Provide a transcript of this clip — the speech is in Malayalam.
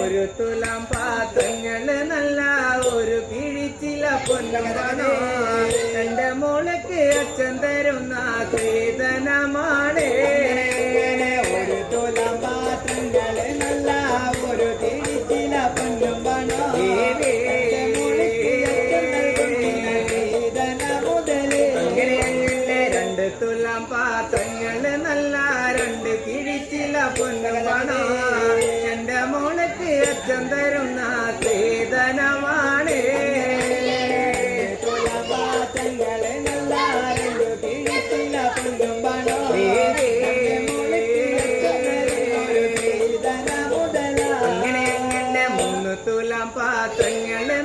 ഒരു തുലാം പാത്രങ്ങള് നല്ല ഒരു കിഴിച്ചില പൊന്നമാണോ എന്റെ മോളക്ക് അച്ഛൻ തരുന്ന സ്ത്രീധനമാണ് ഒരു തുലാം പാത്രങ്ങള് നല്ല ഒരു കിഴിച്ചില പൊന്നമാണോ രണ്ട് തുലാം പാത്രങ്ങള് നല്ല രണ്ട് കിഴിച്ചില പൊന്നമാണോ എന്റെ മോളക്ക് അച്ഛൻ തരുന്ന സ്ത്രീധനമാണ് പാത്രങ്ങള് നല്ല രണ്ട് കിഴിച്ചില പൊന്നമാണോ അങ്ങനെ മൂന്ന് തുലാം പാത്രങ്ങള്